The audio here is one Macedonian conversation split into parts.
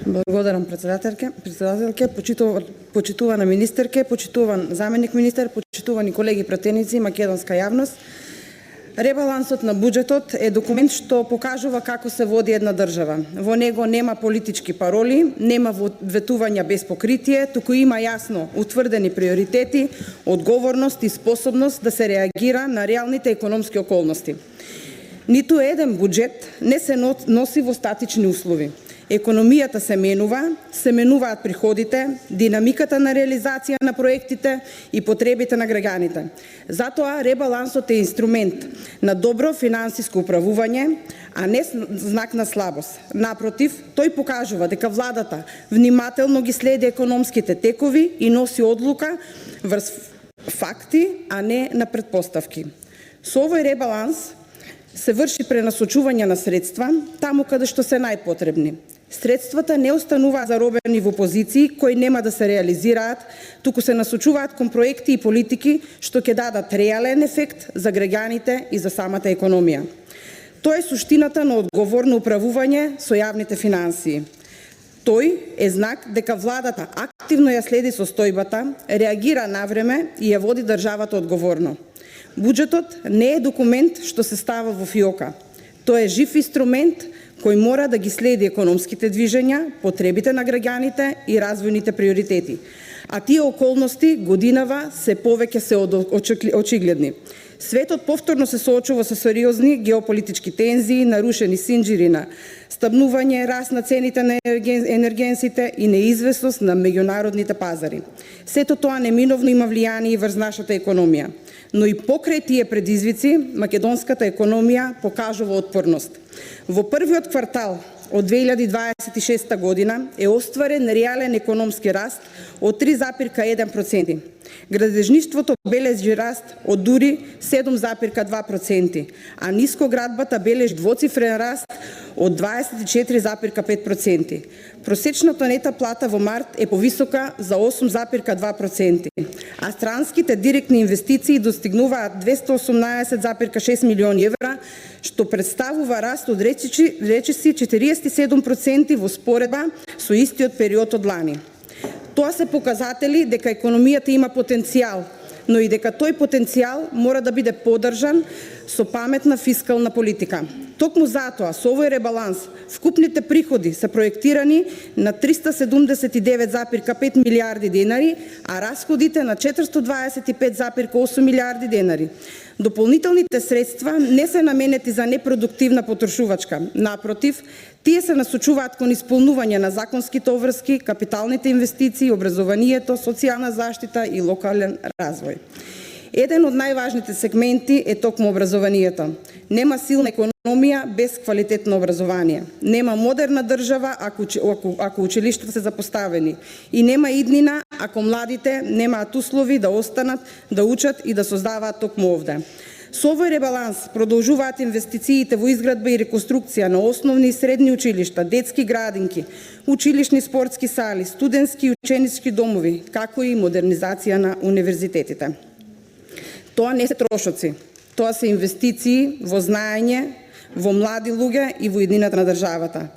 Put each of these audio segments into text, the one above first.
Благодарам председателке, почитувана министерке, почитуван заменик министер, почитувани колеги пратеници и македонска јавност. Ребалансот на буџетот е документ што покажува како се води една држава. Во него нема политички пароли, нема ветувања без покритие, туку има јасно утврдени приоритети, одговорност и способност да се реагира на реалните економски околности. Ниту еден буџет не се носи во статични услови. Економијата се менуваат приходите, динамиката на реализација на проектите и потребите на граѓаните. Затоа ребалансот е инструмент на добро финансиско управување, а не знак на слабост. Напротив, тој покажува дека владата внимателно ги следи економските текови и носи одлука врз факти, а не на предпоставки. Со овој ребаланс се врши пренасочување на средства таму каде што се најпотребни. Средствата не остануваат заробени во позиции кои нема да се реализираат, туку се насочуваат кон проекти и политики што ќе дадат реален ефект за граѓаните и за самата економија. Тоа е суштината на одговорно управување со јавните финансии. Тој е знак дека владата активно ја следи состојбата, реагира навреме и ја води државата одговорно. Буџетот не е документ што се става во фиока. Тој е жив инструмент кој мора да ги следи економските движења, потребите на граѓаните и развојните приоритети. А тие околности годинава се повеќе се очигледни. Светот повторно се соочува со сериозни геополитички тензии, нарушени синџири на стабнување, раст на цените на енергенсите и неизвестност на меѓународните пазари. Сето тоа неминовно има влијание врз нашата економија. Но и покрај тие предизвици, македонската економија покажува отпорност. Во првиот квартал од 2026 година е остварен реален економски раст од 3,1%. Градежништвото бележи раст од дури 7,2%, а нискоградбата бележи двоцифрен раст од 24,5%. Просечната нета плата во март е повисока за 8,2%, а странските директни инвестиции достигнуваат 218,6 милиони евра, што представува раст од речиси 47% во споредба со истиот период од лани. Тоа се показатели дека економијата има потенцијал, но и дека тој потенцијал мора да биде поддржан со паметна фискална политика. Токму затоа, со овој ребаланс, вкупните приходи се проектирани на 379,5 милиарди денари, а расходите на 425,8 милиарди денари. Дополнителните средства не се наменети за непродуктивна потрошувачка. Напротив, тие се насочуваат кон исполнување на законските обврски, капиталните инвестиции, образованието, социјална заштита и локален развој. Еден од најважните сегменти е токму образованието. Нема силна економија без квалитетно образование. Нема модерна држава ако училиштата се запоставени. И нема иднина ако младите немаат услови да останат, да учат и да создаваат токму овде. Со овој ребаланс продолжуваат инвестициите во изградба и реконструкција на основни и средни училишта, детски градинки, училишни спортски сали, студентски и ученички домови, како и модернизација на универзитетите. Тоа не се трошоци, тоа се инвестиции во знаење, во млади луѓе и во иднината на државата.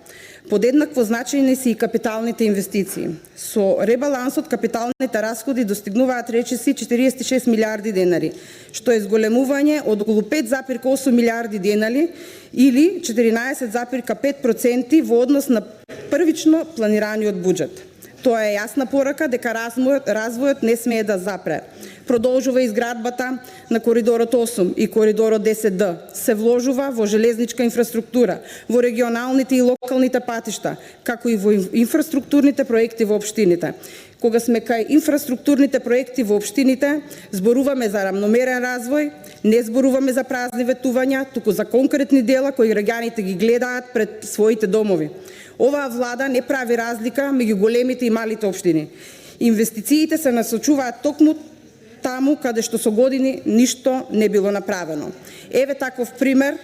Подеднакво значајни се и капиталните инвестиции. Со ребалансот капиталните расходи достигнуваат речиси 46 милиарди денари, што е зголемување од околу 5,8 милиарди денари или 14,5% во однос на првично планираниот буџет. Тоа е јасна порака дека развојот не смее да запре. Продолжува изградбата на коридорот 8 и коридорот 10D. Се вложува во железничка инфраструктура, во регионалните и локалните патишта, како и во инфраструктурните проекти во општините. Кога сме кај инфраструктурните проекти во општините, зборуваме за рамномерен развој, не зборуваме за празни ветувања, туку за конкретни дела кои граѓаните ги гледаат пред своите домови. Оваа влада не прави разлика меѓу големите и малите општини. Инвестициите се насочуваат токму таму каде што со години ништо не било направено. Еве таков пример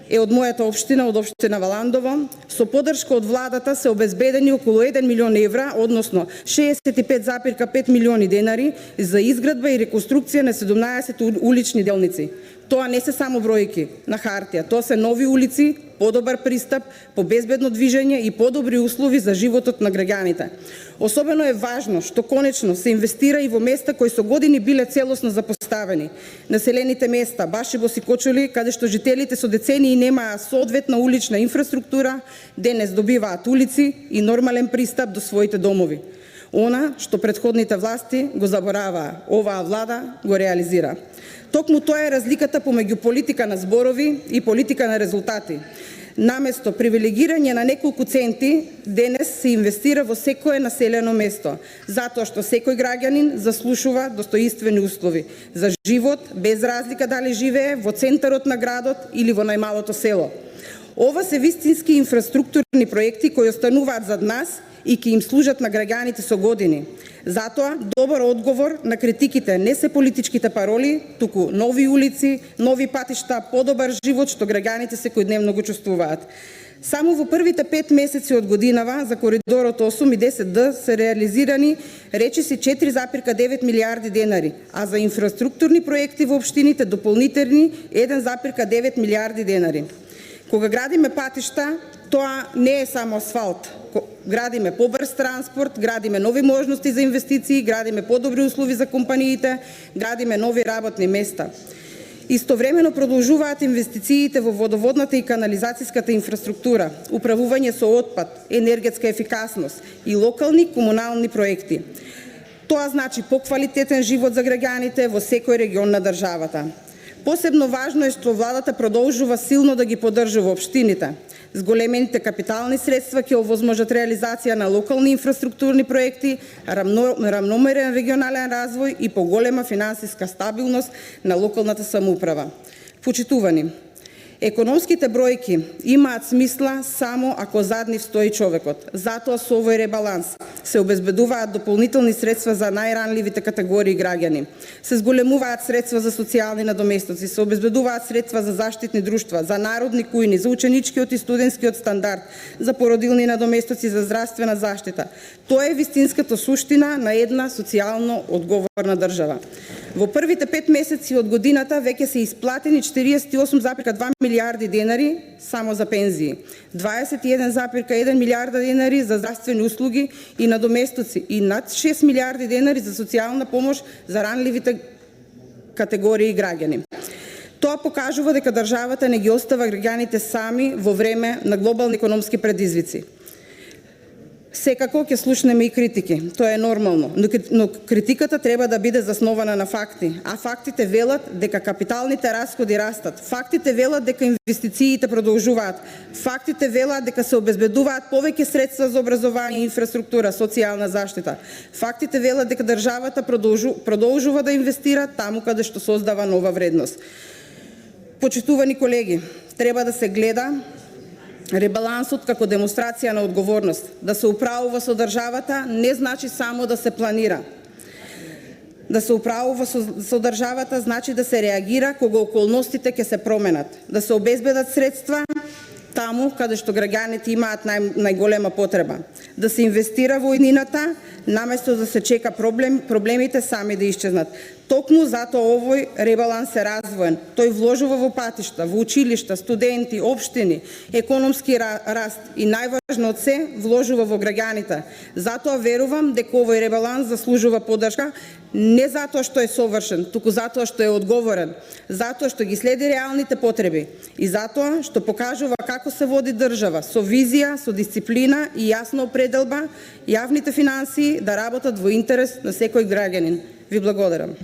е од мојата општина, од општина Валандово. Со поддршка од владата се обезбедени околу 1 милион евра, односно 65,5 милиони денари за изградба и реконструкција на 17 улични делници. Тоа не се само бројки на хартија, тоа се нови улици, подобар пристап, побезбедно движење и подобри услови за животот на граѓаните. Особено е важно што конечно се инвестира и во места кои со години биле целосно запоставени. Населените места, баш и во Сикочули, каде што жителите со децении немаа соодветна улична инфраструктура, денес добиваат улици и нормален пристап до своите домови. Она што претходните власти го забораваа, оваа влада го реализира. Токму тоа е разликата помеѓу политика на зборови и политика на резултати. Наместо привилегирање на неколку центи, денес се инвестира во секое населено место, затоа што секој граѓанин заслужува достоинствени услови за живот, без разлика дали живее во центарот на градот или во најмалото село. Ова се вистински инфраструктурни проекти кои остануваат зад нас и ќе им служат на граѓаните со години. Затоа, добар одговор на критиките не се политичките пароли, туку нови улици, нови патишта, подобар живот што граѓаните секојдневно го чувствуваат. Само во првите 5 месеци од годинава за коридорот 8 и 10Д се реализирани речиси 4,9 милиарди денари, а за инфраструктурни проекти во општините дополнителни 1,9 милиарди денари. Кога градиме патишта, тоа не е само асфалт. Градиме побрз транспорт, градиме нови можности за инвестиции, градиме подобри услови за компаниите, градиме нови работни места. Истовремено продолжуваат инвестициите во водоводната и канализацијската инфраструктура, управување со отпад, енергетска ефикасност и локални комунални проекти. Тоа значи поквалитетен живот за граѓаните во секој регион на државата. Посебно важно е што владата продолжува силно да ги поддржува општините. Зголемените капитални средства ќе овозможат реализација на локални инфраструктурни проекти, рамномерен регионален развој и поголема финансиска стабилност на локалната самоуправа. Почитувани, економските бројки имаат смисла само ако зад нив стои човекот. Затоа со овој ребаланс се обезбедуваат дополнителни средства за најранливите категории граѓани. Се зголемуваат средства за социјални надоместоци, се обезбедуваат средства за заштитни друштва, за народни кујни, за ученичкиот и студентскиот стандард, за породилни надоместоци, за здравствена заштита. Тоа е вистинската суштина на една социјално одговорна држава. Во првите 5 месеци од годината веќе се исплатени 48,2 милиарди денари само за пензии, 21,1 милиарда денари за здравствени услуги и надоместоци и над 6 милиарди денари за социјална помош за ранливите категории граѓани. Тоа покажува дека државата не ги остава граѓаните сами во време на глобални економски предизвици. Секако ќе слушнеме и критики, тоа е нормално, но критиката треба да биде заснована на факти, а фактите велат дека капиталните расходи растат, фактите велат дека инвестициите продолжуваат, фактите велат дека се обезбедуваат повеќе средства за образование, инфраструктура, социјална заштита, фактите велат дека државата продолжува да инвестира таму каде што создава нова вредност. Почитувани колеги, треба да се гледа ребалансот како демонстрација на одговорност. Да се управува со државата не значи само да се планира. Да се управува со државата значи да се реагира кога околностите ќе се променат. Да се обезбедат средства таму каде што граѓаните имаат најголема потреба. Да се инвестира во иднината, наместо да се чека проблемите сами да исчезнат. Токму затоа овој ребаланс е развоен. Тој вложува во патишта, во училишта, студенти, општини, економски раст и најважно од се, вложува во граѓаните. Затоа верувам дека овој ребаланс заслужува поддршка не затоа што е совршен, туку затоа што е одговорен, затоа што ги следи реалните потреби и затоа што покажува како се води држава со визија, со дисциплина и јасна определба, јавните финансии да работат во интерес на секој граѓанин. Ви благодарам.